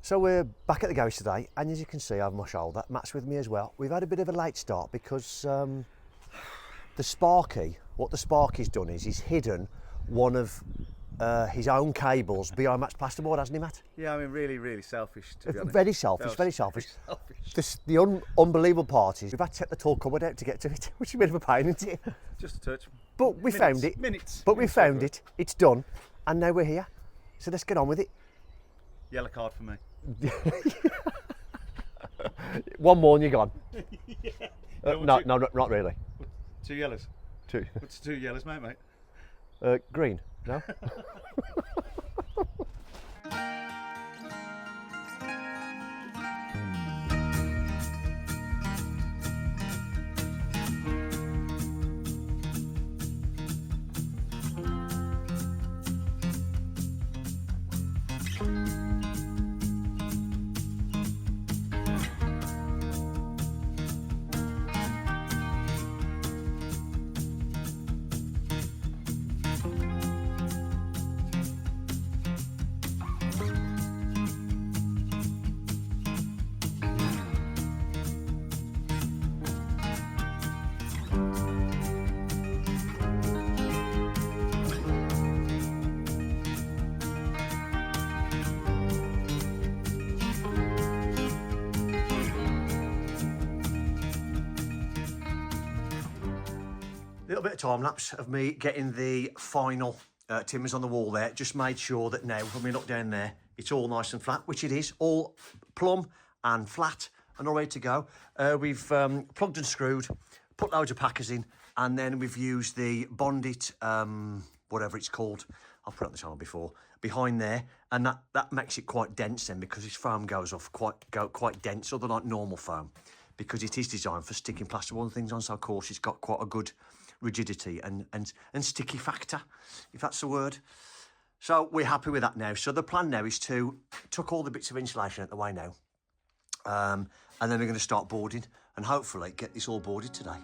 So we're back at the garage today, and as you can see over my shoulder, Matt's with me as well. We've had a bit of a late start because the Sparky, what the Sparky's done is he's hidden one of his own cables behind Matt's plasterboard, hasn't he, Matt? Yeah, I mean, really selfish, to be honest. Very selfish, very selfish. The unbelievable part is we've had to take the tall cupboard out to get to it, which is a bit of a pain, isn't it? Just a touch. But we found it. Minutes. We found it. It's done, and now we're here. So let's get on with it. Yellow card for me. One more and you're gone. Yeah. No, not really. 2 yellows. 2. What's 2 yellows, mate? Green. No. Little bit of time lapse of me getting the final timbers on the wall there. Just made sure that now when we look down there, it's all nice and flat, which it is, all plumb and flat and all ready to go. We've plugged and screwed, put loads of packers in, and then we've used the Bondit, whatever it's called, I've put it on the channel before, behind there, and that makes it quite dense then because this foam goes off quite dense, other like normal foam, because it is designed for sticking plasterboard and things on, so of course it's got quite a good rigidity and sticky factor, if that's the word. So we're happy with that now. So the plan now is to tuck all the bits of insulation out the way now, and then we're going to start boarding and hopefully get this all boarded today.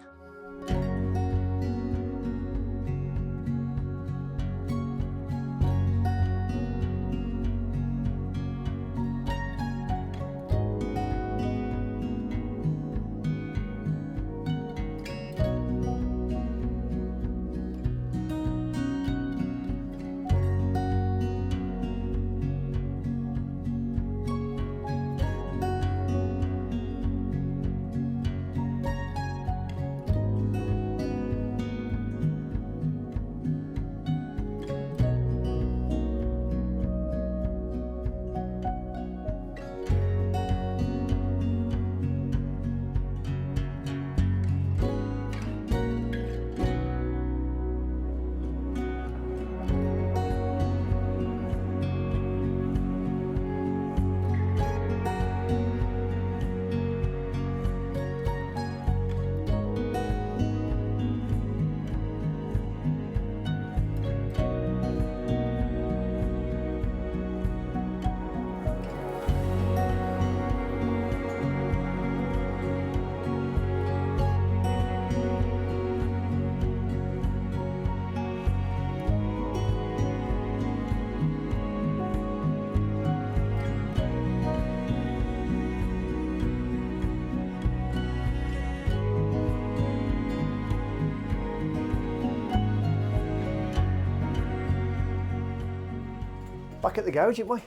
Back at the garage, aren't we?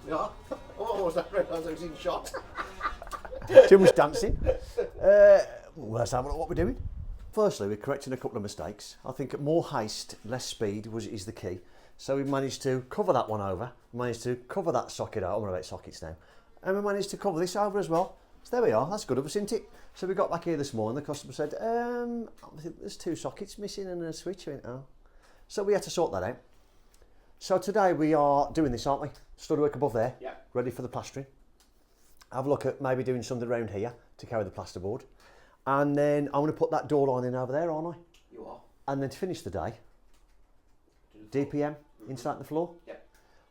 Yeah. Oh, was that red? I was in shot. Too much dancing. Well, let's have a look at what we're doing. Firstly, we're correcting a couple of mistakes. I think more haste, less speed is the key. So we managed to cover that one over. We managed to cover that socket out. I'm going about sockets now. And we managed to cover this over as well. So there we are. That's good of us, isn't it? So we got back here this morning. The customer said, I think there's 2 sockets missing and a switch. I went, oh. So we had to sort that out. So today we are doing this, aren't we? Stud-work above there, yeah. Ready for the plastering. Have a look at maybe doing something around here to carry the plasterboard. And then I'm going to put that door line in over there, aren't I? You are. And then to finish the day, DPM, insulating the floor. Yep.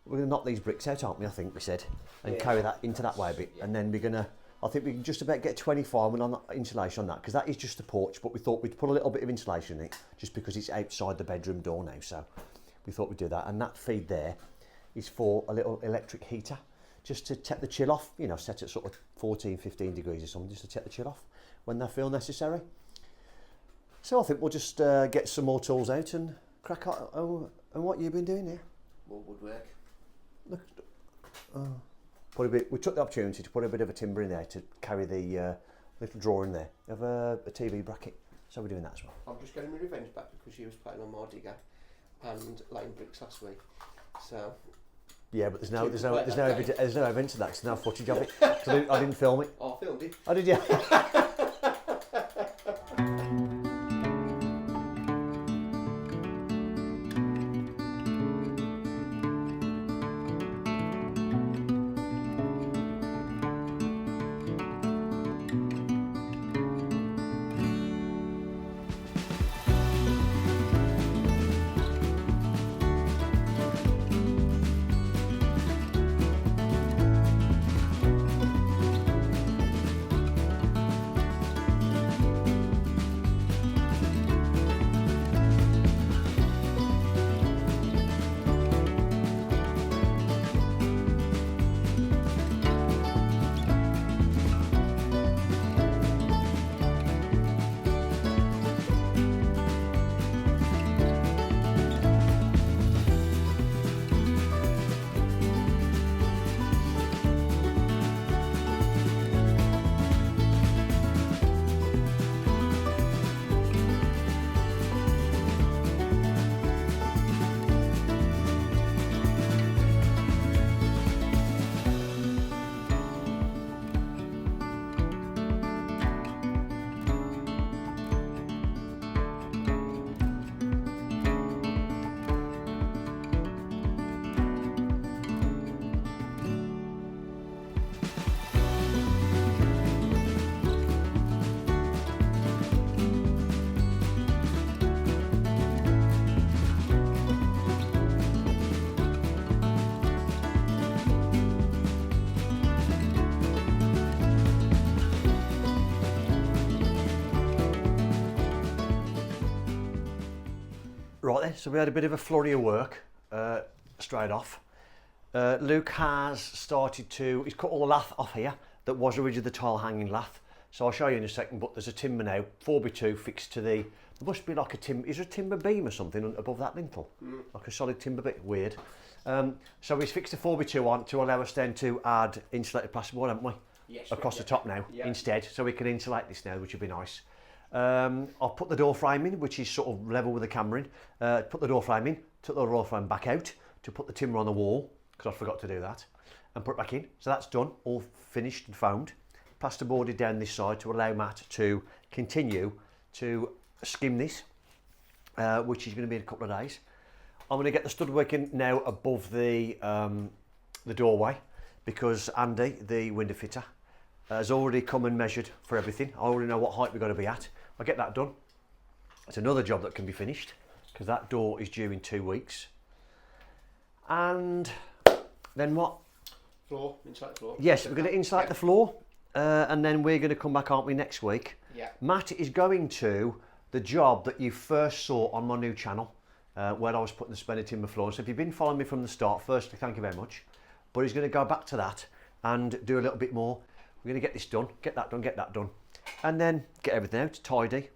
We're going to knock these bricks out, aren't we, I think we said, and carry that into that way a bit. Yeah. And then we're going to, I think we can just about get 25 on that insulation on that, because that is just a porch, but we thought we'd put a little bit of insulation in it, just because it's outside the bedroom door now, so we thought we'd do that. And that feed there is for a little electric heater, just to take the chill off, you know, set at sort of 14, 15 degrees or something, just to take the chill off when they feel necessary. So I think we'll just get some more tools out and crack on. Oh, and what you've been doing here? More woodwork. Look, put a bit. We took the opportunity to put a bit of a timber in there to carry the little drawer in there of a TV bracket. So we're doing that as well. I'm just getting my revenge back because she was playing on my digger and laying bricks last week. So. Yeah, but there's no evidence of that. There's no footage of it. I didn't film it. Oh, I filmed it. Oh, did you? Right then, so we had a bit of a flurry of work straight off. Luke has started to, he's cut all the lath off here that was originally the tile hanging lath. So I'll show you in a second, but there's a timber now, 4x2 fixed to the, there must be like a timber, is there a timber beam or something above that lintel? Like a solid timber bit, weird. So he's fixed a 4x2 on to allow us then to add insulated plasterboard, haven't we? Yes. Across the top now, Yeah. instead, so we can insulate this now, which would be nice. I'll put the door frame in, which is sort of level with the camera in. Put the door frame in, took the door frame back out to put the timber on the wall, because I forgot to do that, and put it back in. So that's done, all finished and foamed. Plasterboarded down this side to allow Matt to continue to skim this, which is going to be in a couple of days. I'm going to get the stud working now above the doorway, because Andy, the window fitter, has already come and measured for everything. I already know what height we're going to be at. I'll get that done. It's another job that can be finished, because that door is due in 2 weeks. And then what? Floor, inside the floor. Yes, we're going to insulate the floor, and then we're going to come back, aren't we, next week? Yeah. Matt is going to the job that you first saw on my new channel, where I was putting the suspended timber floor. So if you've been following me from the start, firstly, thank you very much. But he's going to go back to that and do a little bit more. We're going to get this done, get that done, and then get everything out, tidy,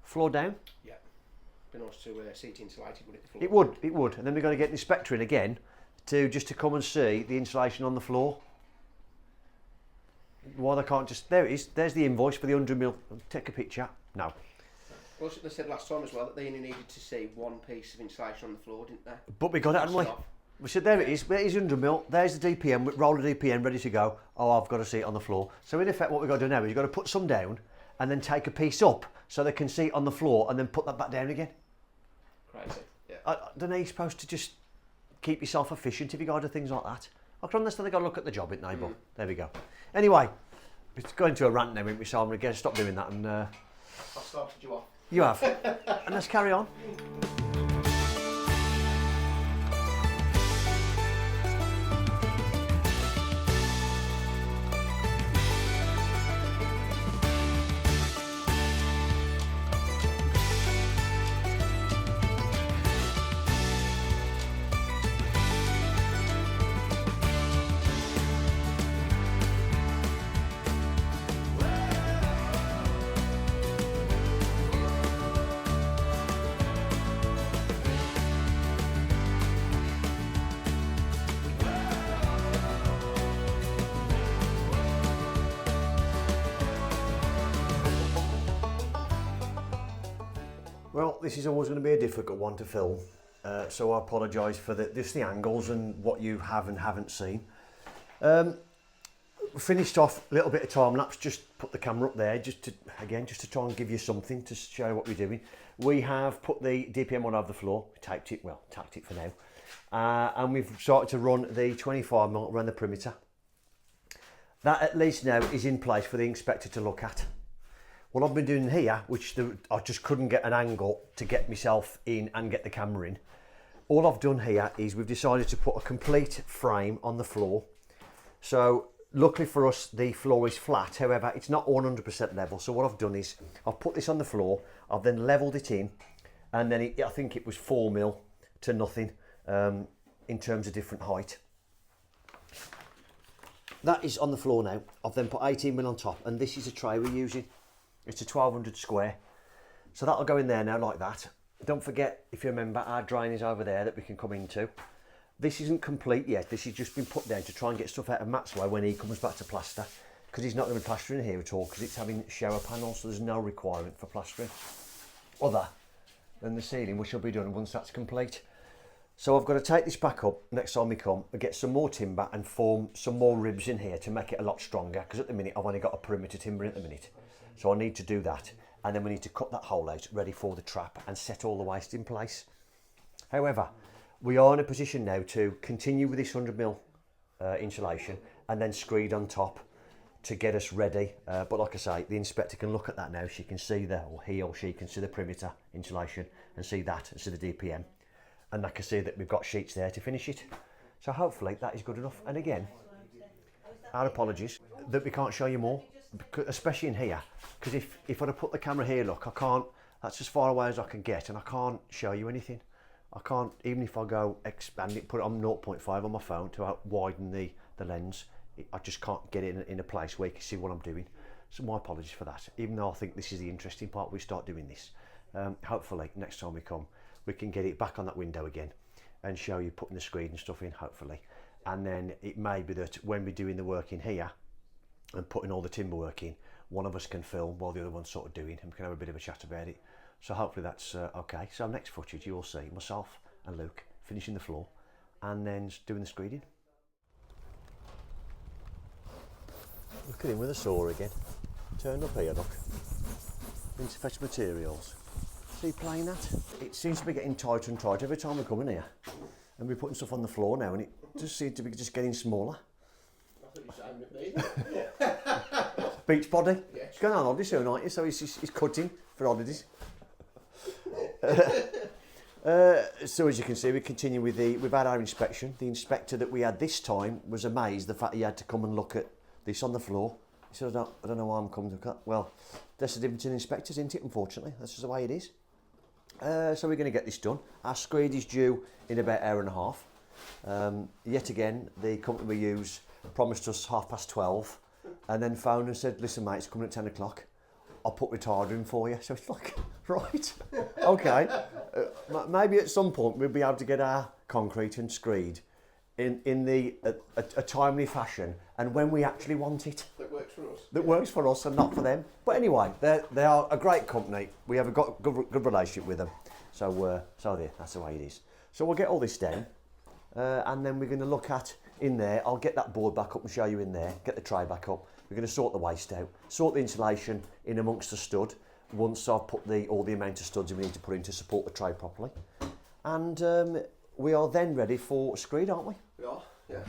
floor down. Yeah. Be nice to see it insulated, would it? The floor? It would. And then we're going to get the inspector in again to come and see the insulation on the floor. Why they can't just, there it is, there's the invoice for the 100mm. Take a picture. No. Well, they said last time as well that they only needed to see one piece of insulation on the floor, didn't they? But we got it, haven't we? We said, there it is, there's 100mm, there's the DPM, roll the DPM ready to go. Oh, I've got to see it on the floor. So in effect, what we've got to do now is you've got to put some down and then take a piece up so they can see it on the floor and then put that back down again. Crazy, yeah. I don't know, you're supposed to just keep yourself efficient if you got to do things like that. I can understand they've got to look at the job, it but there we go. Anyway, it's going to a rant now, isn't we? So I'm going to stop doing that and... I started you off. You have. And let's carry on. Well, this is always going to be a difficult one to film, so I apologise for just the angles and what you have and haven't seen. Finished off a little bit of time lapse, just put the camera up there just to try and give you something to show what we're doing. We have put the DPM on over the floor, tacked it for now, and we've started to run the 25mm around the perimeter. That at least now is in place for the inspector to look at. What I've been doing here, I just couldn't get an angle to get myself in and get the camera in. All I've done here is we've decided to put a complete frame on the floor. So luckily for us, the floor is flat. However, it's not 100% level. So what I've done is I've put this on the floor. I've then leveled it in, and then I think it was 4mm to nothing in terms of different height. That is on the floor now. I've then put 18mm on top, and this is a tray we're using. It's a 1200 square. So that'll go in there now like that. Don't forget, if you remember, our drain is over there that we can come into. This isn't complete yet. This has just been put down to try and get stuff out of Matt's way when he comes back to plaster, because he's not going to be plastering here at all, because it's having shower panels, so there's no requirement for plastering other than the ceiling, which will be done once that's complete. So I've got to take this back up next time we come and get some more timber and form some more ribs in here to make it a lot stronger, because at the minute I've only got a perimeter timber at the minute. So I need to do that, and then we need to cut that hole out ready for the trap and set all the waste in place. However, we are in a position now to continue with this 100mm insulation and then screed on top to get us ready. But like I say, the inspector can look at that now. She can see he or she can see the perimeter insulation and see that and see the DPM. And I can see that we've got sheets there to finish it. So hopefully that is good enough. And again, our apologies that we can't show you more, especially in here. Because if I'd have put the camera here, look, I can't, that's as far away as I can get, and I can't show you anything. I can't, even if I go expand it, put it on 0.5 on my phone to widen the lens, I just can't get it in a place where you can see what I'm doing. So my apologies for that, even though I think this is the interesting part, we start doing this. Hopefully next time we come, we can get it back on that window again and show you putting the screen and stuff in, hopefully. And then it may be that when we're doing the work in here and putting all the timber work in, one of us can film while the other one's sort of doing, and we can have a bit of a chat about it. So hopefully that's okay. So next footage you will see myself and Luke finishing the floor and then doing the screeding. Look at him with a saw again. Turned up here, look. Into fetch materials. See playing that? It seems to be getting tighter and tighter every time we come in here. And we're putting stuff on the floor now, and it just seems to be just getting smaller. I thought you were saying at me. Beach body. Yeah. He's going on holiday soon, aren't you? So he's cutting for holidays. So as you can see, we continue with we've had our inspection. The inspector that we had this time was amazed the fact he had to come and look at this on the floor. He said, I don't know why I'm coming to cut. Well, that's the difference in inspectors, isn't it, unfortunately? That's just the way it is. So we're going to get this done. Our screed is due in about an hour and a half. Yet again, the company we use promised us 12:30 and then phoned and said, listen mate, it's coming at 10 o'clock. I'll put retarder in for you. So it's like, right, okay. Maybe at some point we'll be able to get our concrete and screed in a timely fashion and when we actually want it. That works for us. That works for us and not for them. But anyway, they are a great company. We have a good relationship with them. So there, that's the way it is. So we'll get all this done and then we're going to look at in there. I'll get that board back up and show you in there. Get the tray back up. We're going to sort the waste out, sort the insulation in amongst the stud once I've put all the amount of studs we need to put in to support the tray properly. And we are then ready for screed, aren't we? We are, yeah.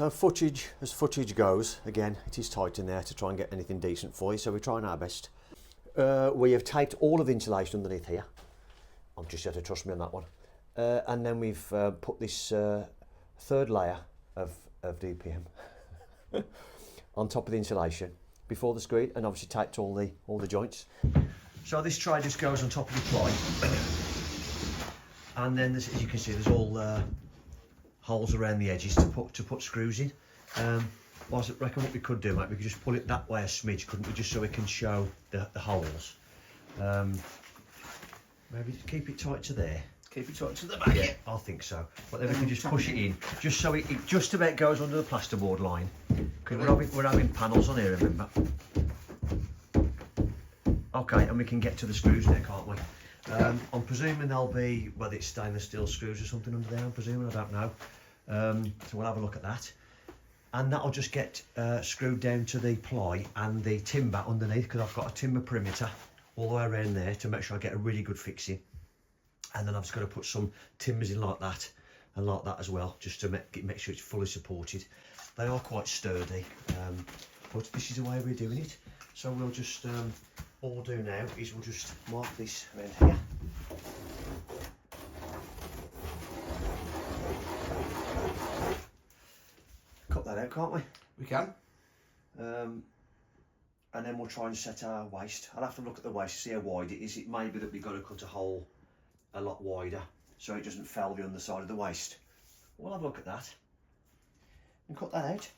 So footage, as footage goes, again, it is tight in there to try and get anything decent for you, so we're trying our best. We have taped all of the insulation underneath here. I'm just had to trust me on that one. And then we've put this third layer of DPM on top of the insulation before the screed, and obviously taped all the joints. So this tray just goes on top of the ply, and then as you can see, there's all holes around the edges to put screws in. Well, I reckon what we could do, mate, we could just pull it that way a smidge, couldn't we, just so we can show the holes. Maybe keep it tight to there. Keep it tight to the back. Yeah, I think so. But then we can just push it in, just so it just about goes under the plasterboard line. Because we're having panels on here, remember? Okay, and we can get to the screws there, can't we? I'm presuming there'll be, whether it's stainless steel screws or something under there, I'm presuming, I don't know. So we'll have a look at that. And that'll just get screwed down to the ply and the timber underneath, because I've got a timber perimeter all the way around there to make sure I get a really good fixing. And then I've just got to put some timbers in like that and like that as well, just to make sure it's fully supported. They are quite sturdy, but this is the way we're doing it. So we'll just, all we'll do now is we'll just mark this around here. Cut that out, can't we? We can. And then we'll try and set our waist. I'll have to look at the waist to see how wide it is. It may be that we've got to cut a hole a lot wider so it doesn't foul the underside of the waist. We'll have a look at that and cut that out.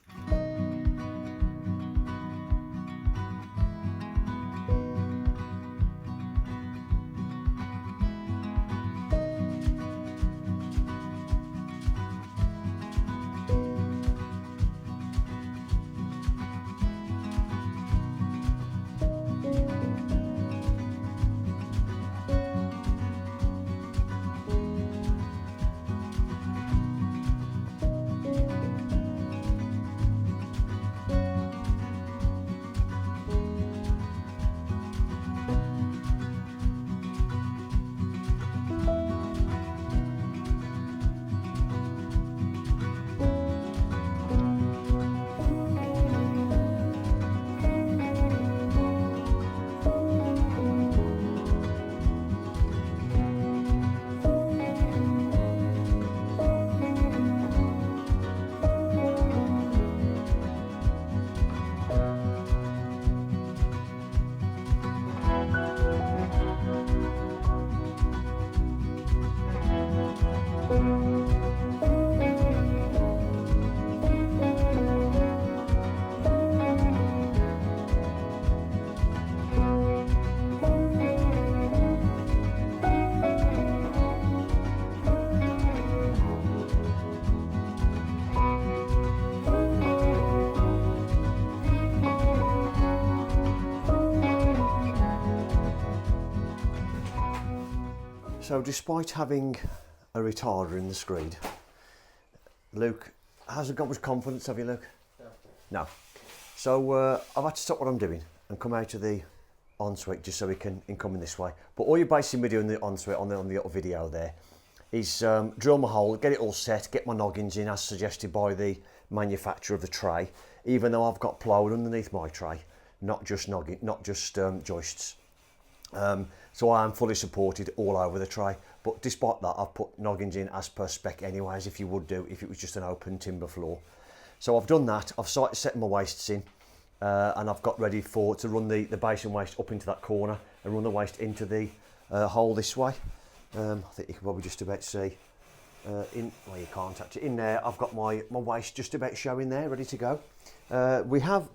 So despite having a retarder in the Screed, Luke hasn't got much confidence, have you, Luke? No. So I've had to stop what I'm doing and come out of the ensuite just so we can come in this way. But all you're basically me doing the ensuite on the little video there is drill my hole, get it all set, get my noggins in as suggested by the manufacturer of the tray, even though I've got plywood underneath my tray, not just joists. So I am fully supported all over the tray, but despite that I've put noggins in as per spec anyway, as if you would do if it was just an open timber floor. So I've done that, I've started setting my wastes in, and I've got ready to run the basin waste up into that corner and run the waste into the hole this way. I think you can probably just about see, well you can't actually, in there I've got my waste just about showing there, ready to go. We have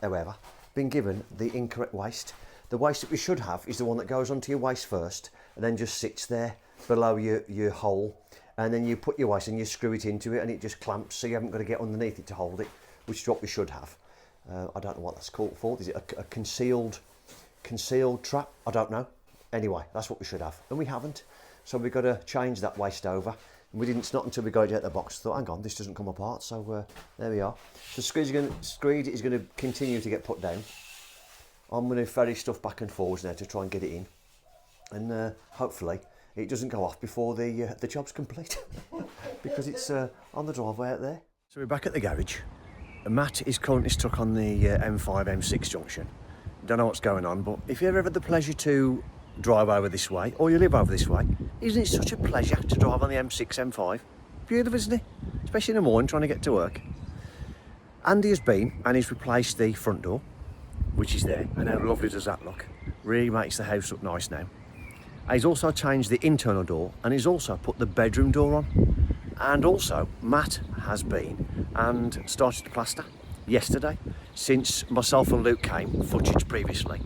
however been given the incorrect waste. The waste that we should have is the one that goes onto your waste first and then just sits there below your hole, and then you put your waste and you screw it into it and it just clamps, so you haven't got to get underneath it to hold it, which is what we should have. I don't know what that's called for. Is it a concealed trap? I don't know. Anyway, that's what we should have, and we haven't. So we've got to change that waste over. And we didn't. It's not until we got it out of the box. I thought, hang on, this doesn't come apart. So there we are. So Screed is going to continue to get put down. I'm going to ferry stuff back and forwards now to try and get it in, and hopefully it doesn't go off before the job's complete because it's on the driveway out there. So we're back at the garage. Matt is currently stuck on the M5, M6 junction. Don't know what's going on, but if you ever had the pleasure to drive over this way, or you live over this way, isn't it such a pleasure to drive on the M6, M5? Beautiful, isn't it? Especially in the morning, trying to get to work. Andy has been and he's replaced the front door, which is there, and how lovely does that look? Really makes the house look nice now. He's also changed the internal door, and he's also put the bedroom door on. And also, Matt has been and started to plaster yesterday, since myself and Luke came, footage previously,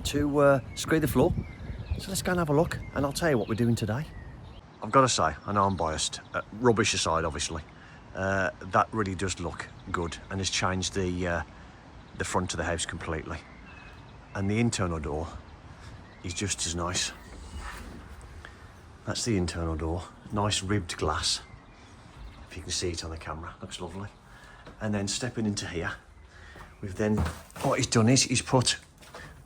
to screed the floor. So let's go and have a look, and I'll tell you what we're doing today. I've got to say, I know I'm biased, rubbish aside obviously, that really does look good and has changed the front of the house completely. And the internal door is just as nice. That's the internal door, nice ribbed glass. If you can see it on the camera, looks lovely. And then stepping into here, we've then, what he's done is he's put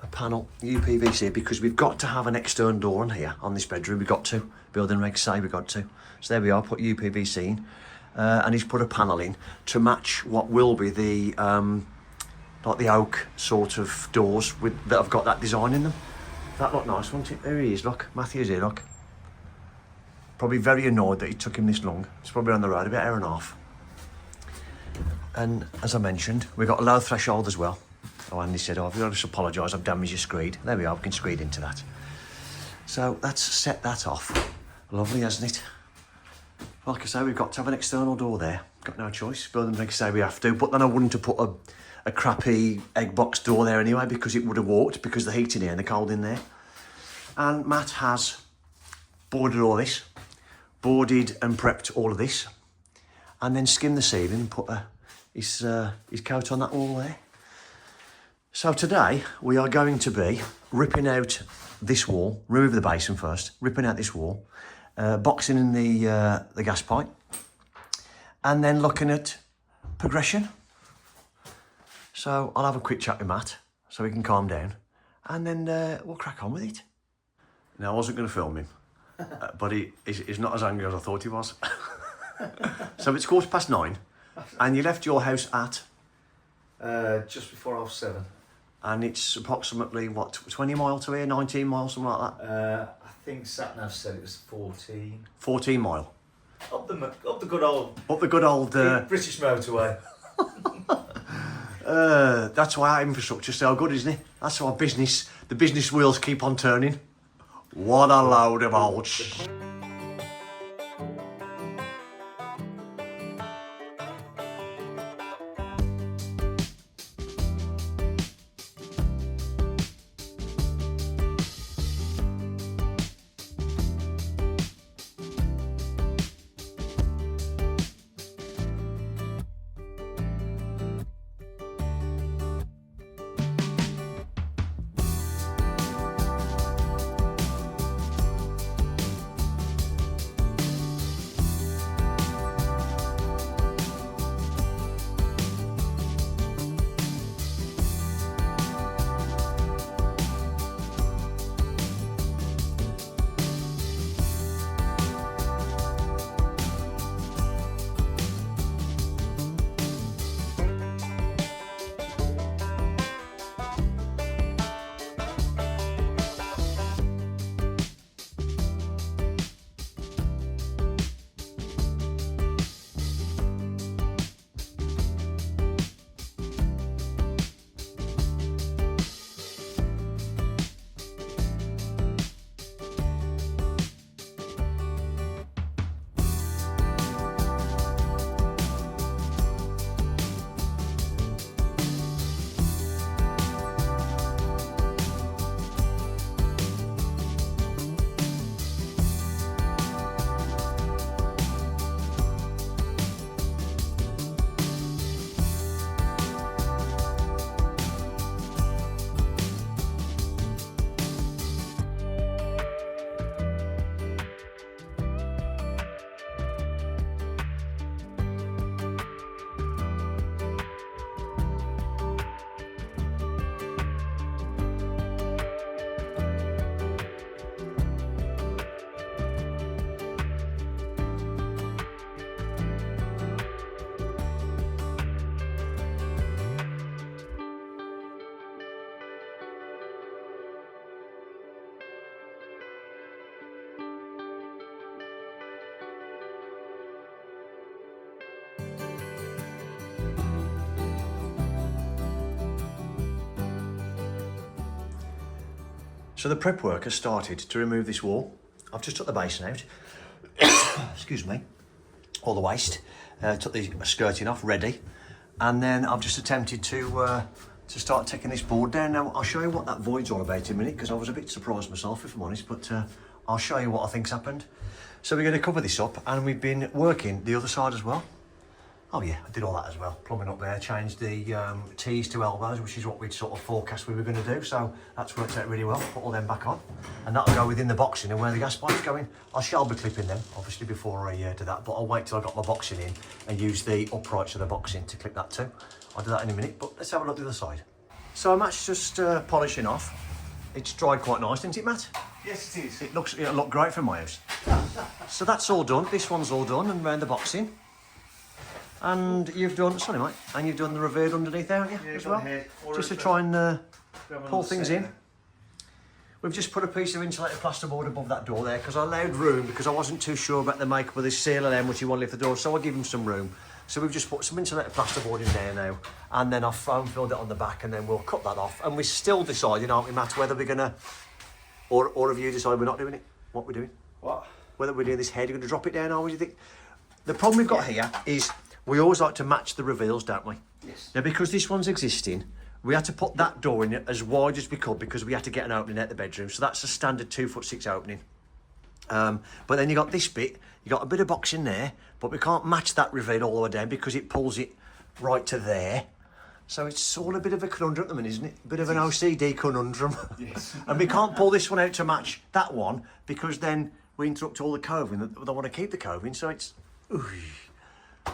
a panel, UPVC, because we've got to have an external door on here, on this bedroom, we've got to. Building regs say we've got to. So there we are, put UPVC in. And he's put a panel in to match what will be the, like the oak sort of doors that have got that design in them. That looked nice, wouldn't it? There he is, look. Matthew's here, look. Probably very annoyed that it took him this long. It's probably on the road about an hour and a half. And as I mentioned, we've got a low threshold as well. Oh, Andy said, oh, I've got to apologise, I've damaged your screed. There we are, we can screed into that. So let's set that off. Lovely, hasn't it? Like I say, we've got to have an external door there. Got no choice. Building regs say we have to, but then I wouldn't have put a crappy egg box door there anyway, because it would have warped, because the heat in here and the cold in there. And Matt has boarded all this, boarded and prepped all of this, and then skimmed the ceiling and put his coat on that wall there. So today we are going to be ripping out this wall, remove the basin first, ripping out this wall, boxing in the gas pipe, and then looking at progression. So I'll have a quick chat with Matt so he can calm down, and then we'll crack on with it. Now, I wasn't going to film him, but he's not as angry as I thought he was. So it's 9:15, and you left your house at? Just before 7:30. And it's approximately, what, 20 miles to here, 19 miles, something like that? I think Satnav said it was 14. 14 mile. Up the good old Up the good old... British motorway. That's why our infrastructure's so good, isn't it? That's why the business wheels keep on turning. What a load of old So the prep work has started to remove this wall. I've just took the basin out. Excuse me. All the waste. Took the skirting off, ready. And then I've just attempted to start taking this board down. Now, I'll show you what that void's all about in a minute, because I was a bit surprised myself, if I'm honest, but I'll show you what I think's happened. So we're going to cover this up, and we've been working the other side as well. Oh yeah, I did all that as well. Plumbing up there, changed the T's to elbows, which is what we'd sort of forecast we were going to do. So that's worked out really well. Put all them back on, and that'll go within the boxing and where the gas pipe's going. I shall be clipping them, obviously, before I do that, but I'll wait till I got my boxing in and use the uprights of the boxing to clip that too. I'll do that in a minute, but let's have a look at the other side. So Matt's just polishing off. It's dried quite nice, isn't it, Matt? Yes, it is. It'll look great from my house. So that's all done. This one's all done, and round the boxing. And you've done, sorry mate, and you've done the revered underneath there, haven't you, Yeah, as got well? the head. Just to try and pull things in. There. We've just put a piece of insulated plasterboard above that door there because I allowed room, because I wasn't too sure about the makeup of this seal and which you want to lift the door, so I give him some room. So we've just put some insulated plasterboard in there now, and then I've foam filled it on the back, and then we'll cut that off. And we're still deciding, aren't we, Matt, whether we're gonna, or have you decided we're not doing it? What we're doing? What? Whether we're doing this head, you're gonna drop it down, or what do you think? The problem we've got here is we always like to match the reveals, don't we? Yes. Now, because this one's existing, we had to put that door in as wide as we could because we had to get an opening out the bedroom. So that's a standard 2'6" opening. But then you got this bit, you got a bit of box in there, but we can't match that reveal all the way down because it pulls it right to there. So it's all a bit of a conundrum at the minute, isn't it? A bit of an OCD conundrum. Yes. And we can't pull this one out to match that one because then we interrupt all the coving. They want to keep the coving, so it's... Ooh.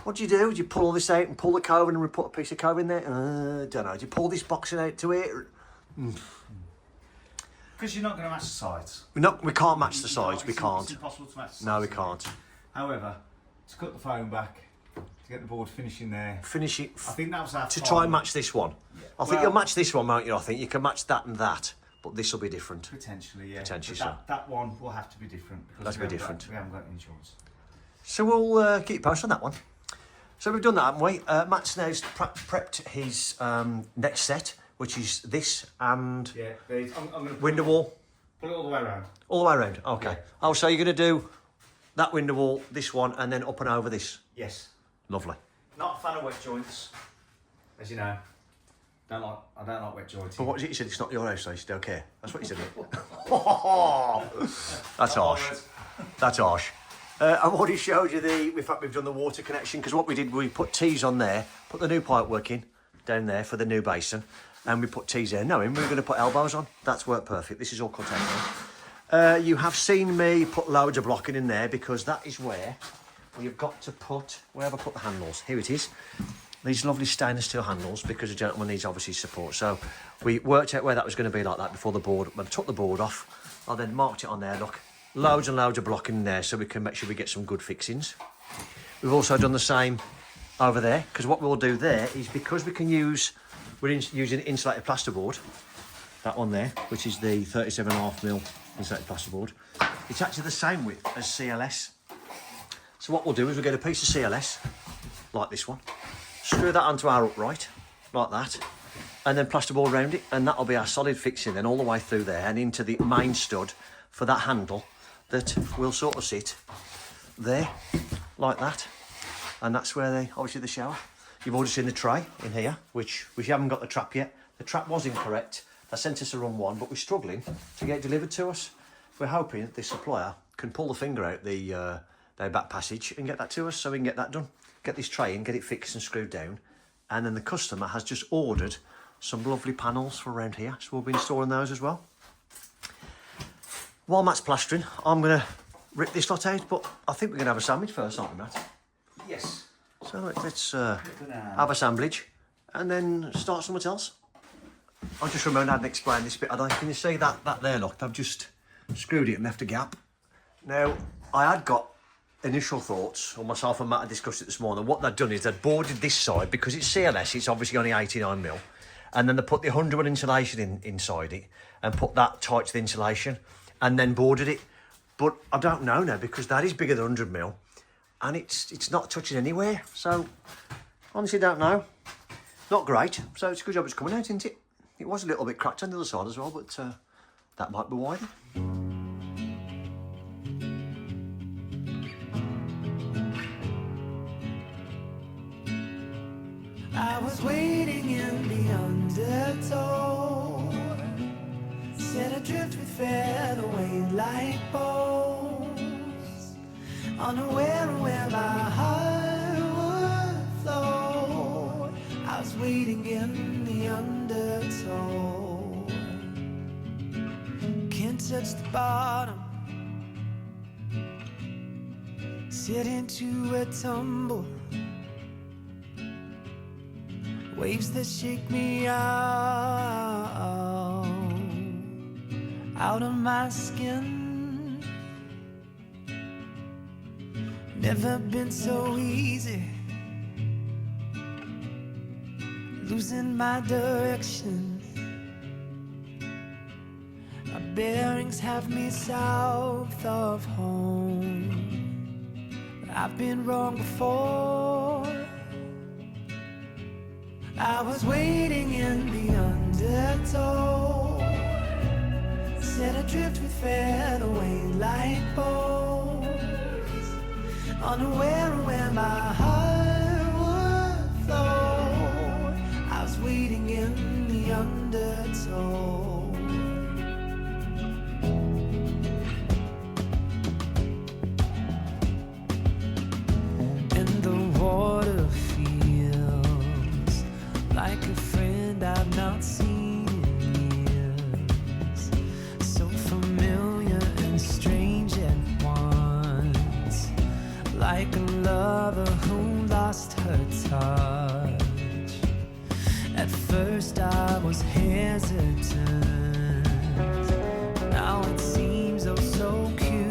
What do? Do you pull all this out and pull the coving and we put a piece of coving there? Don't know. Do you pull this boxing out to it? Because you're not going to match the sides. We can't match the sides. We It's can't. impossible to match the sides. No, we can't. However, to cut the foam back, to get the board finishing there, Finish it I think that was our to final. try and match this one. Yeah. I think Well- you'll match this one, won't you? I think you can match that and that, but this will be different. Potentially, yeah. Potentially But so. that one will have to be different. Because That's we be haven't got- different. We haven't got insurance. So we'll keep you posted on that one. So we've done that, haven't we? Matt's now prepped his next set, which is this and Yeah, I'm going to window wall. pull it all the way around. All the way around. Okay. Yeah. Oh, so you're going to do that window wall, this one, and then up and over this. Yes. Lovely. Not a fan of wet joints, as you know. I don't like wet joints. But what was it you said? It's not your house, so you don't care. That's what you said. That's harsh. That's harsh. I've already showed you in fact we've done the water connection, because what we did, we put T's on there, put the new pipe work in down there for the new basin, and we put T's there knowing we were going to put elbows on. That's worked perfect. This is all cut out now. You have seen me put loads of blocking in there because that is where we've got to put, where have I put the handles? Here it is. These lovely stainless steel handles, because the gentleman needs obviously support. So we worked out where that was going to be like that before the board. When I took the board off, I then marked it on there, look. Loads and loads of blocking in there so we can make sure we get some good fixings. We've also done the same over there, because what we'll do there is, because we can use, using insulated plasterboard, that one there, which is the 37.5mm insulated plasterboard, it's actually the same width as CLS. So what we'll do is we'll get a piece of CLS, like this one, screw that onto our upright, like that, and then plasterboard around it, and that'll be our solid fixing then all the way through there and into the main stud for that handle that will sort of sit there, like that. And that's where obviously the shower. You've already seen the tray in here, which we haven't got the trap yet. The trap was incorrect. They sent us the wrong one, but we're struggling to get it delivered to us. We're hoping that the supplier can pull the finger out their back passage and get that to us so we can get that done. Get this tray in, get it fixed and screwed down. And then the customer has just ordered some lovely panels for around here, so we'll be installing those as well. While Matt's plastering, I'm going to rip this lot out, but I think we're going to have a sandwich first, aren't we, Matt? Yes. So let's have a sandwich and then start somewhere else. I just remembered I hadn't explained this bit, had I? Can you see that there, look? I've just screwed it and left a gap. Now, I had got initial thoughts, or myself and Matt had discussed it this morning. What they'd done is they'd boarded this side, because it's CLS, it's obviously only 89mm, and then they put the 100mm insulation inside it and put that tight to the insulation and then boarded it. But I don't know now, because that is bigger than 100mm and it's not touching anywhere. So honestly don't know. Not great. So it's a good job it's coming out, isn't it? It was a little bit cracked on the other side as well, but That might be wider. I was waiting in the undertow, set adrift with featherweight like bones, unaware of where my heart would flow. I was waiting in the undertow, can't touch the bottom, sit into a tumble. Waves that shake me out of my skin. Never been so easy, losing my direction. My bearings have me south of home, but I've been wrong before. I was waiting in the undertow, set adrift with featherweight like bones, unaware of where my heart would flow. I was waiting in the undertow. And the water feels like a friend I've not seen in years, so familiar and strange at once, like a lover who lost her touch. At first I was hesitant, now it seems oh so curious.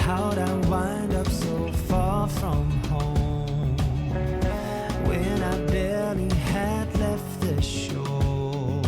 How'd I wind up so far from home when I barely had left the shore?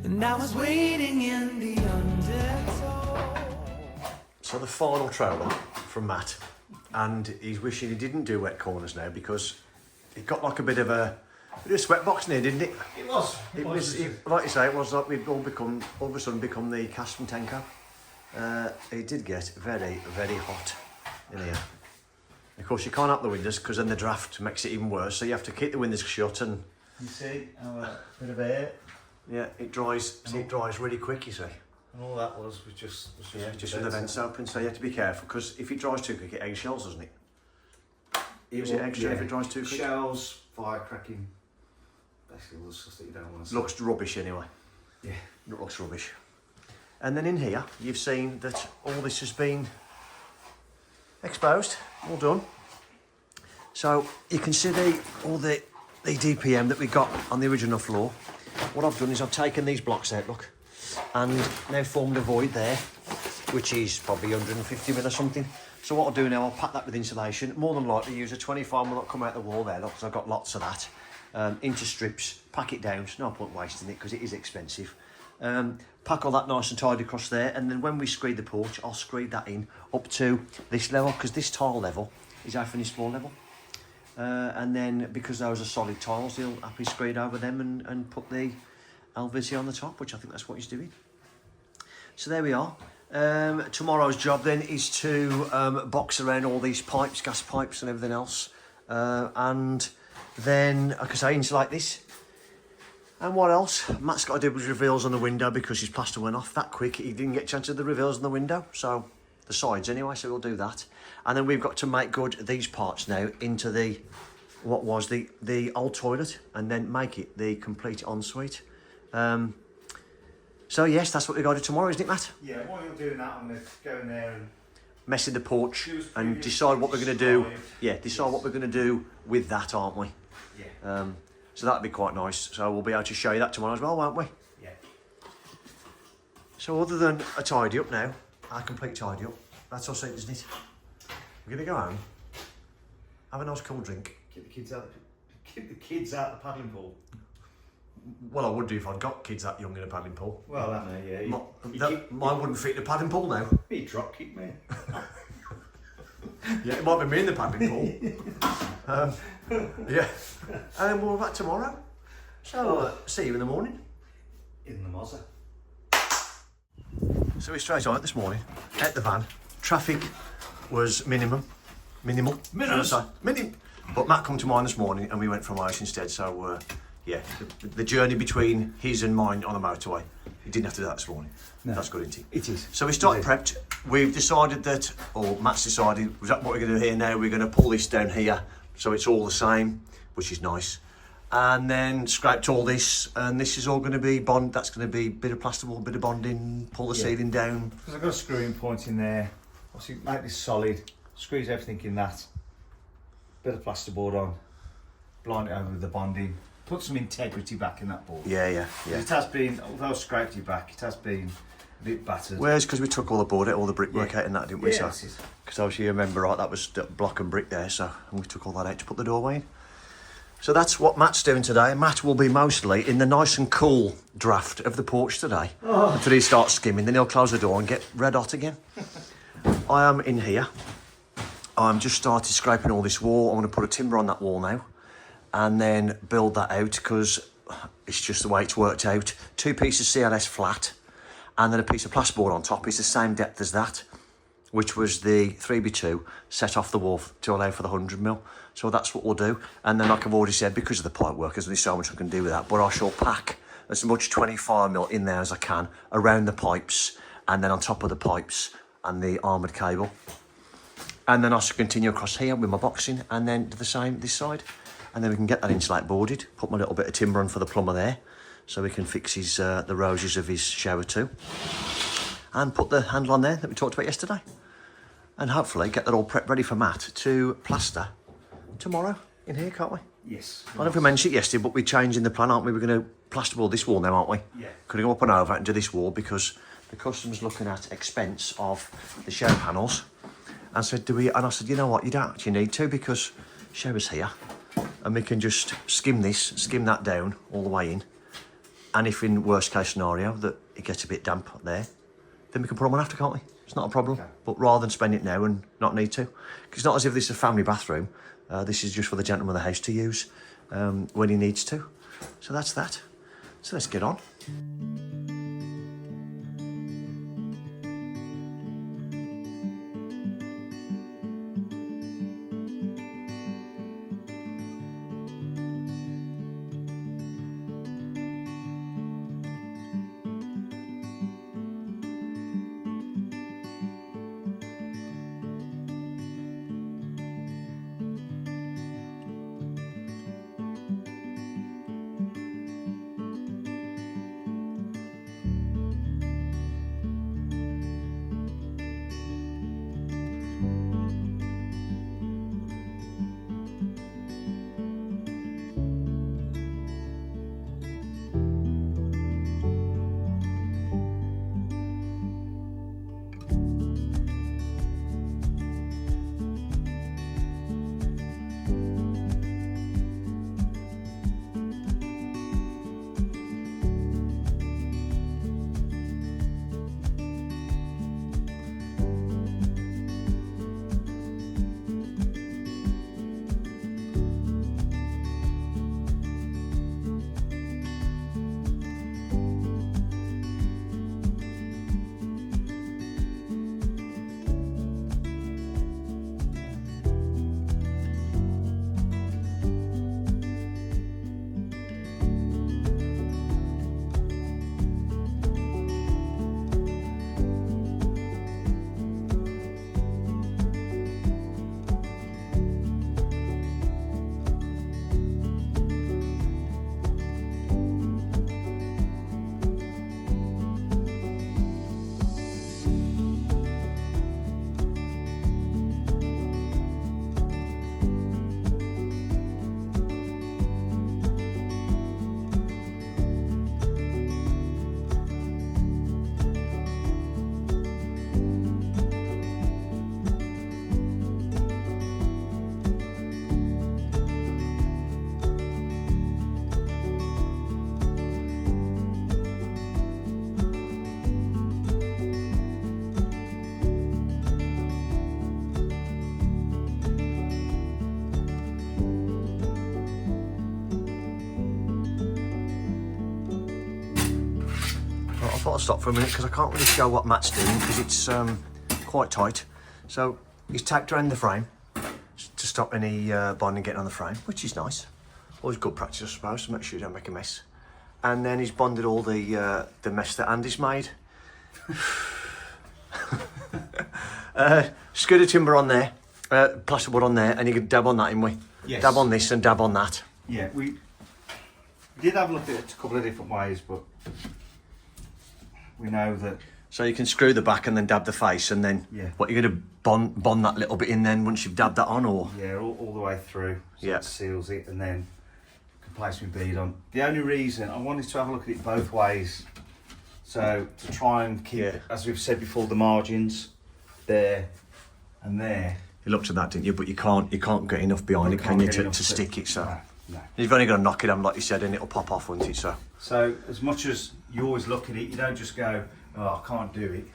And I was waiting in the undertow. So the final trailer from Matt, and he's wishing he didn't do wet corners now because it got like a bit of a sweatbox in here, didn't it? It was. Like you say, it was like we'd all of a sudden become the cast from Tenko. It did get very, very hot in here. Of course, you can't open the windows because then the draft makes it even worse. So you have to keep the windows shut, and You see, a bit of air, yeah, it dries. It dries really quick. You see. and all that was just Yeah, just with the vents open, so you have to be careful because if it dries too quick, it eggshells, doesn't it? Is it extra if it dries too quick? Shells, fire cracking, basically all the stuff that you don't want to see. Looks rubbish anyway. Yeah. It looks rubbish. And then in here, you've seen that all this has been exposed, all done. So you can see all the DPM that we got on the original floor. What I've done is I've taken these blocks out, look, and now formed a void there, which is probably 150 mil or something. So what I'll do now, I'll pack that with insulation. More than likely use a 25 mil that come out the wall there, look, because I've got lots of that. Into strips, pack it down, no point wasting it because it is expensive. Pack all that nice and tidy across there, and then when we screed the porch, I'll screed that in up to this level, because this tile level is our finished floor level. And then because those are solid tiles, he'll happily screed over them and put the LVT on the top, which I think that's what he's doing. So there we are. Tomorrow's job then is to box around all these pipes, gas pipes and everything else. And then, like I say, insulate this. And what else? Matt's got to do his reveals on the window because his plaster went off that quick. He didn't get a chance to do the reveals on the window, so the sides anyway, so we'll do that. And then we've got to make good these parts now into the, what was the old toilet, and then make it the complete ensuite. So yes, that's what we've got to do tomorrow, isn't it, Matt? Yeah, while you're doing that, I'm going to go in there and Messing the porch Choose and previous decide what we're going to do. described. Yeah, decide what we're going to do with that, aren't we? yeah, So that'd be quite nice. So we'll be able to show you that tomorrow as well, won't we? yeah. So other than a tidy up now, a complete tidy up, that's us, isn't it? We're going to go home, have a nice cool drink. Keep the kids out. Keep the kids out the paddling pool. Well, I would do if I'd got kids that young in a paddling pool. Well, that may, yeah. Mine wouldn't fit in a paddling pool now. He drop kick me. Yeah, it might be me in the paddling pool. Yeah. And what about tomorrow? So, see you in the morning. In the mozza. So we're straight on it this morning, at the van. Traffic was minimal. But Matt come to mine this morning and we went from ours instead. So yeah, the journey between his and mine on the motorway, he didn't have to do that this morning. No. That's good, isn't it? It is. So we started prepped. We've decided that, or Matt's decided, what we're going to do here now, we're going to pull this down here so it's all the same, which is nice. And then scraped all this, and this is all going to be bond. That's going to be bit of plasterboard, bit of bonding, pull the ceiling down. Because I've got a screwing point in there. Obviously, make this solid. Squeeze everything in that. Bit of plasterboard on. Blind it over with the bonding. Put some integrity back in that board. Yeah. It has been, although I scraped it back, it has been a bit battered. Where's because we took all the board out, all the brickwork out and that, didn't we? Yeah, So, because obviously you remember, right, that was block and brick there, so and we took all that out to put the doorway in. So that's what Matt's doing today. Matt will be mostly in the nice and cool draft of the porch today until he starts skimming. Then he'll close the door and get red hot again. I am in here. I'm just started scraping all this wall. I'm going to put a timber on that wall now and then build that out because it's just the way it's worked out. 2 pieces CLS flat and then a piece of plasterboard on top. It's the same depth as that, which was the 3x2 set off the wall to allow for the 100mm. So that's what we'll do. And then, like I've already said, because of the pipe work, there's only so much I can do with that, but I shall pack as much 25mm in there as I can around the pipes and then on top of the pipes and the armoured cable. And then I shall continue across here with my boxing and then do the same this side. And then we can get that insulate boarded, put my little bit of timber on for the plumber there so we can fix his the roses of his shower too. And put the handle on there that we talked about yesterday. And hopefully get that all prepped ready for Matt to plaster tomorrow in here, can't we? Yes. I don't know if we mentioned it yesterday, but we're changing the plan, aren't we? We're going to plasterboard this wall now, aren't we? Yeah. Going to go up and over and do this wall because the customer's looking at expense of the shower panels and said, do we? And I said, you know what, you don't actually need to because shower's here and we can just skim that down all the way in. And if in worst case scenario that it gets a bit damp up there, then we can put them on after, can't we? It's not a problem. Okay. But rather than spend it now and not need to, because it's not as if this is a family bathroom. This is just for the gentleman of the house to use when he needs to. So that's that. So let's get on. stop for a minute because I can't really show what Matt's doing because it's quite tight. So he's tacked around the frame to stop any bonding getting on the frame, which is nice. Always good practice, I suppose, to make sure you don't make a mess. And then he's bonded all the mess that Andy's made. Screed timber on there, plasterboard on there, and you can dab on that, didn't we? Yes. Dab on this and dab on that. Yeah, we did have a look at it a couple of different ways, but we know that. So you can screw the back and then dab the face, and then Yeah. what you're going to bond that little bit in then once you've dabbed that on, or Yeah, all the way through. So Yeah. it seals it, and then you can place my bead on. The only reason I wanted to have a look at it both ways, so to try and keep, Yeah. as we've said before, the margins there and there. you looked at that, didn't you? But you can't get enough behind it, can Can't you, get to enough stick it? So No. you've only got to knock it on, like you said, and it'll pop off, won't it? So So as much as you always look at it, you don't just go, oh, I can't do it.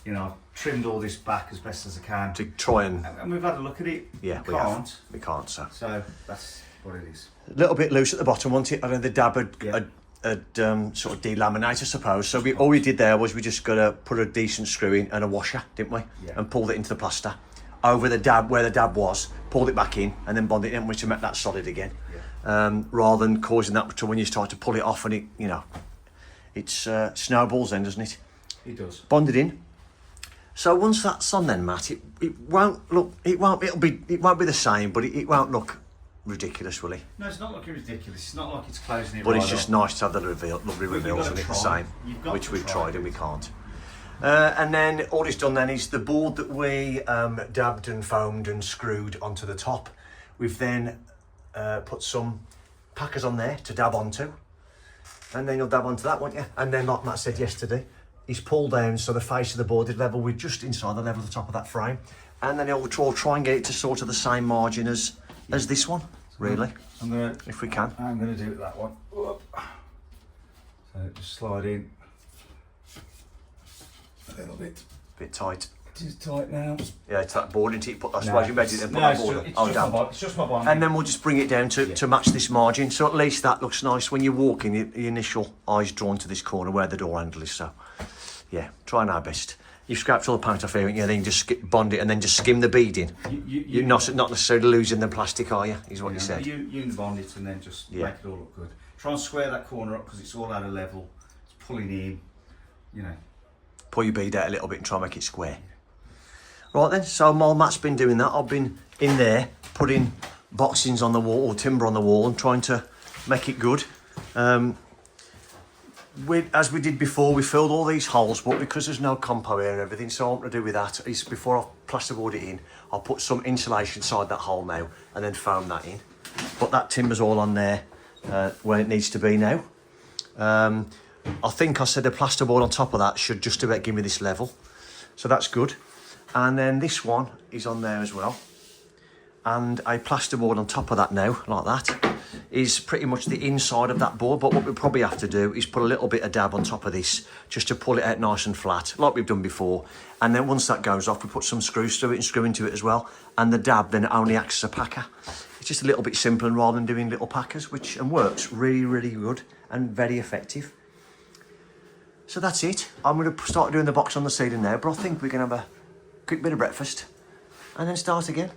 You know, I've trimmed all this back as best as I can. to try and And we've had a look at it. yeah, we we can't. have. We can't. So So that's what it is. a little bit loose at the bottom, wasn't it? I know the dab had, Yeah. sort of delaminate, I suppose. So all we did there was we just got to put a decent screw in and a washer, didn't we? Yeah. And pulled it into the plaster over the dab where the dab was, pulled it back in, and then bonded it in, which to make that solid again. Rather than causing that to when you start to pull it off and it, you know, it's snowballs then, doesn't it? It does. Bonded in. So once that's on, then Matt, it won't look, it won't be the same, but it won't look ridiculous, will it? No, it's not looking ridiculous. It's not like it's closing it. But right it's just up. nice to have the lovely you've reveals got in to it the try. same, You've got which to we've try tried it. and we can't. And then all it's done then is the board that we dabbed and foamed and screwed onto the top. We've then put some packers on there to dab onto, and then you'll dab onto that, won't you? And then, like Matt said yesterday, he's pulled down so the face of the board is level with just inside the level of the top of that frame, and then he'll try and get it to sort of the same margin as this one, really, I'm gonna. if we can. I'm gonna do it that one. Whoop. So just slide in. A little bit. Bit tight. It is tight now. Yeah, it's that board, isn't it? Put, I No, suppose you made it then put no, that it's board just, on. it's, Oh, just my damn. bond, it's just my bond. And then we'll just bring it down to match this margin. So at least that looks nice when you're walking, the initial eye's drawn to this corner where the door handle is. So, yeah, trying our best. You've scraped all the paint off here, haven't you? Then you just bond it and then just skim the bead in. You're not necessarily losing the plastic, are you? Is what you said. You can bond it and then just Yeah. make it all look good. Try and square that corner up because it's all out of level. It's pulling in, you know. Pull your bead out a little bit and try and make it square. Right then, so while Matt's been doing that, I've been in there putting boxings on the wall or timber on the wall and trying to make it good. As we did before, we filled all these holes, but because there's no compo here and everything, so what I'm going to do with that is before I plasterboard it in, I'll put some insulation inside that hole now and then foam that in. But that timber's all on there where it needs to be now. I think I said the plasterboard on top of that should just about give me this level. So that's good. And then this one is on there as well. And a plasterboard on top of that now, like that, is pretty much the inside of that board. But what we probably have to do is put a little bit of dab on top of this, just to pull it out nice and flat, like we've done before. And then once that goes off, we put some screws through it and screw into it as well. And the dab then only acts as a packer. It's just a little bit simpler rather than doing little packers, which works really, really good and very effective. So that's it. I'm going to start doing the box on the ceiling now, but I think we can have a quick bit of breakfast and then start again.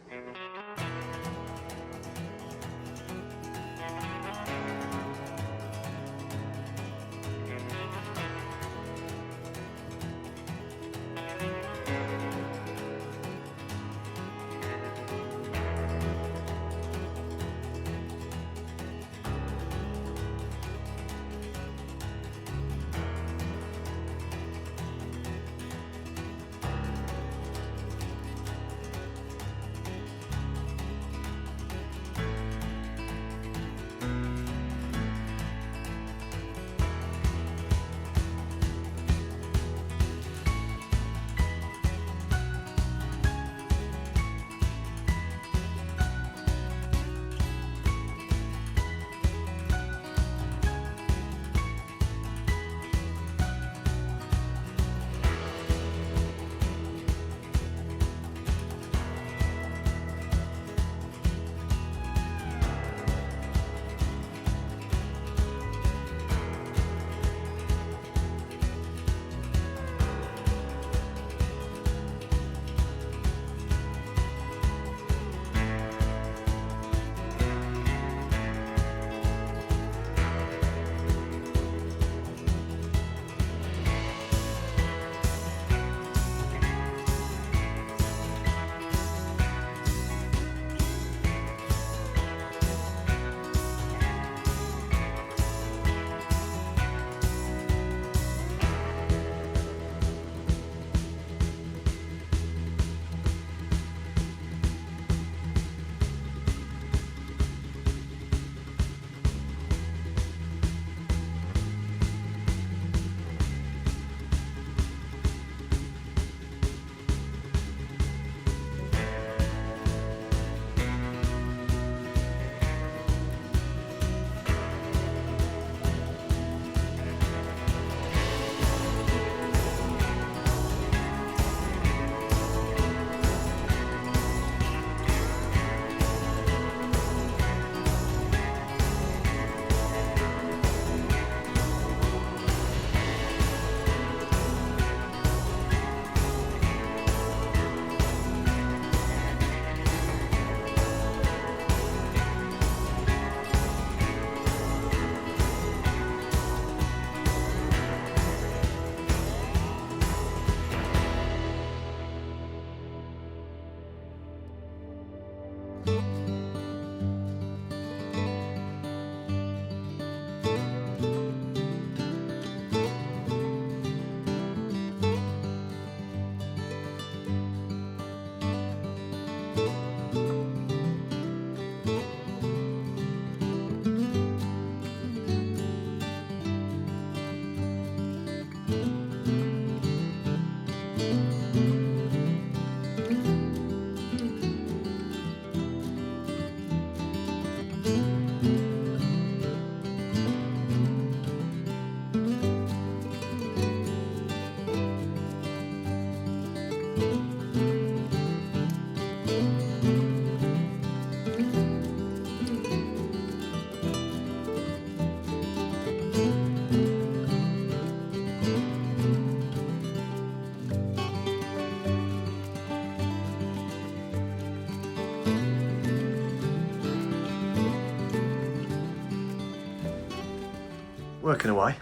Working away,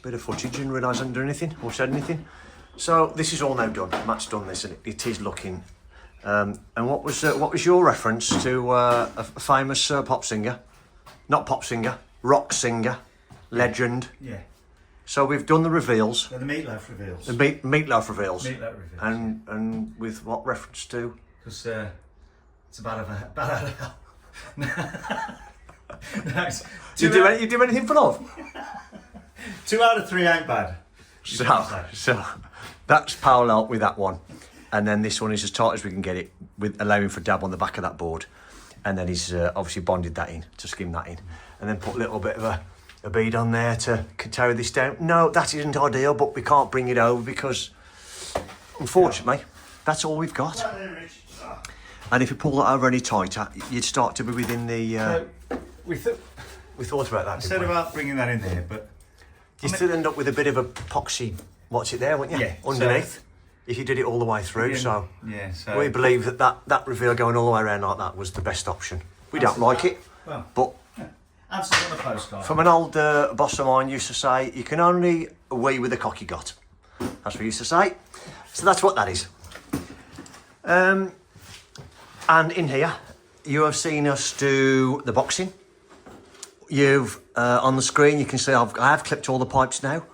bit of footage, didn't realise I hadn't done anything or said anything. So this is all now done. Matt's done this, and it is looking. And what was your reference to a famous pop singer? Not pop singer, rock singer, legend. Yeah. So we've done the reveals. The meatloaf reveals. The meatloaf reveals. Meatloaf reveals. And with what reference to? Because it's a bad out of hell. Nice. You do anything for love? 2 out of 3 ain't bad. So that's parallel with that one, and then this one is as tight as we can get it, with allowing for dab on the back of that board, and then he's obviously bonded that in to skim that in, and then put a little bit of a bead on there to carry this down. No, that isn't ideal, but we can't bring it over because, unfortunately, that's all we've got. And if you pull that over any tighter, you'd start to be within the. We thought about that. said about bringing that in there, but You still end up with a bit of epoxy. What's it there, wouldn't you? Yeah, underneath. so- if you did it all the way through, so yeah, so we believe that reveal going all the way around like that was the best option. We don't like it, well, but answers on the postcard. from an old boss of mine used to say, you can only wee with the cock you got. That's what he used to say. So that's what that is. And in here, you have seen us do the boxing. You've on the screen, you can see I have clipped all the pipes now.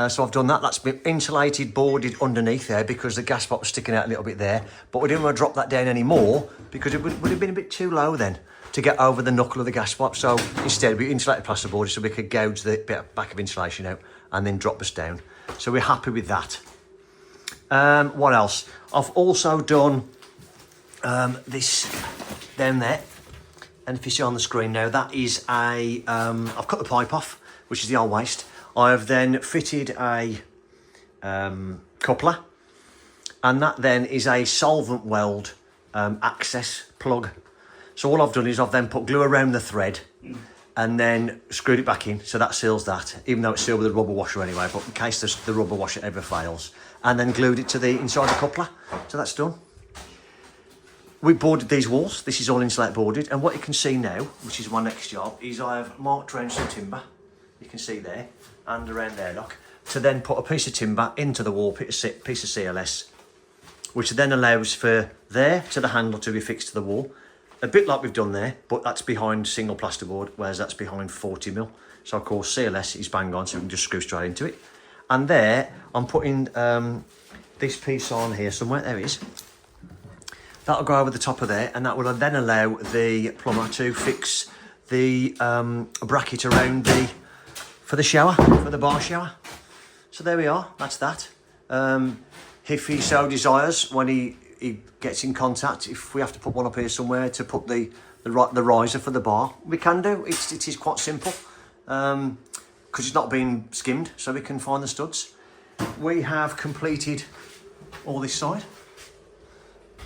So I've done that. That's been insulated, boarded underneath there because the gas pipe was sticking out a little bit there. But we didn't want to drop that down anymore because it would have been a bit too low then to get over the knuckle of the gas pipe. So instead we insulated plasterboard so we could gouge the back of insulation out and then drop us down. So we're happy with that. What else? I've also done this down there. And if you see on the screen now, that is I've cut the pipe off, which is the old waste. I have then fitted a coupler, and that then is a solvent weld access plug. So all I've done is I've then put glue around the thread and then screwed it back in, so that seals that, even though it's sealed with a rubber washer anyway, but in case the rubber washer ever fails. And then glued it to the inside the coupler, so that's done. We boarded these walls, this is all insulate boarded, and what you can see now, which is my next job, is I have marked around some timber, you can see there, and around there, look, to then put a piece of timber into the wall, piece of CLS, which then allows for there to the handle to be fixed to the wall, a bit like we've done there, but that's behind single plasterboard, whereas that's behind 40mm. So of course CLS is bang on, so we can just screw straight into it. And there, I'm putting this piece on here somewhere, there it is. That'll go over the top of there, and that will then allow the plumber to fix the bracket around for the shower, for the bar shower. So there we are, that's that. If he so desires, when he gets in contact, if we have to put one up here somewhere to put the riser for the bar, we can do. It is quite simple, because it's not been skimmed, so we can find the studs. We have completed all this side.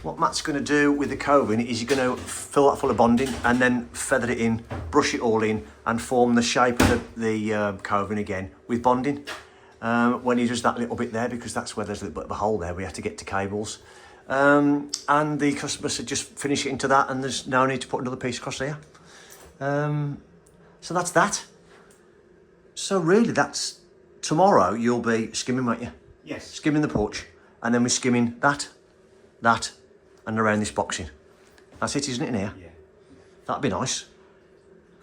What Matt's going to do with the coving is he's going to fill that full of bonding and then feather it in, brush it all in, and form the shape of the coving again with bonding. When he does that little bit there, because that's where there's a little bit of a hole there, we have to get to cables. And the customer said just finish it into that, and there's no need to put another piece across here. So that's that. So really, that's tomorrow. You'll be skimming, won't you? Yes. Skimming the porch, and then we're skimming that, and around this boxing. That's it, isn't it, in here? Yeah. That'd be nice.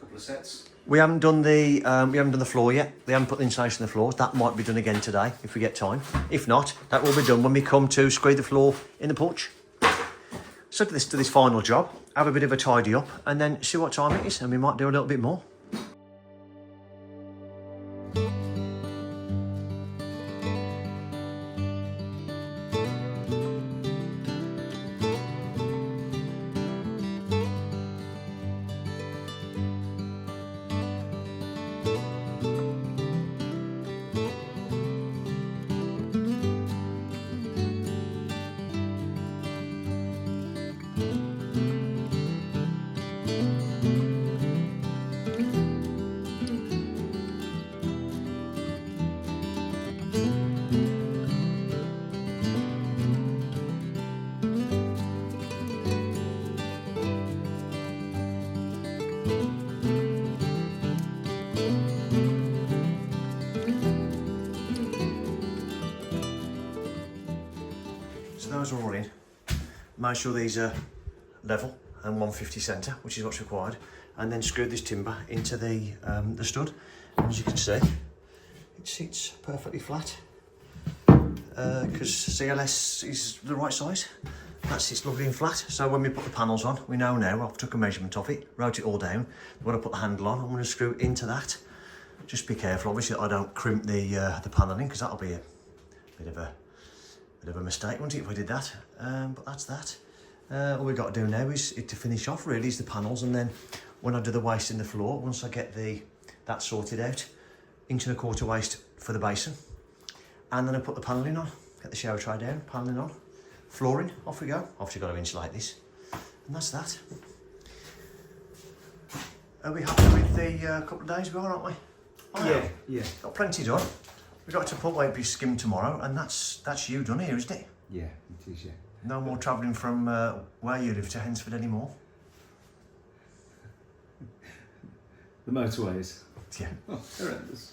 Couple of sets. We haven't done the floor yet. They haven't put the insulation on the floors. That might be done again today if we get time. If not, that will be done when we come to screed the floor in the porch. So to this final job, have a bit of a tidy up, and then see what time it is, and we might do a little bit more. So those are all in. Make sure these are level and 150 centre, which is what's required, and then screw this timber into the stud. As you can see, it sits perfectly flat because CLS is the right size. That sits lovely and flat. So when we put the panels on, we know now. I took a measurement of it, wrote it all down. When I put the handle on, I'm going to screw it into that. Just be careful, obviously, that I don't crimp the panelling, because that'll be a bit of a mistake, wouldn't it, if I did that? But that's that. All we've got to do now is to finish off, really, is the panels, and then when I do the waste in the floor, once I get that sorted out, 1.25 waste for the basin, and then I put the panelling on, get the shower tray down, panelling on, flooring, off we go. Obviously got to insulate this, and that's that. Are we happy with the couple of days we are, aren't we? Yeah. Got plenty done. We've got to put away be skimmed tomorrow, and that's you done here, isn't it? Yeah, it is, yeah. No more travelling from where you live to Hensford anymore. The motorways. Yeah. Oh, horrendous.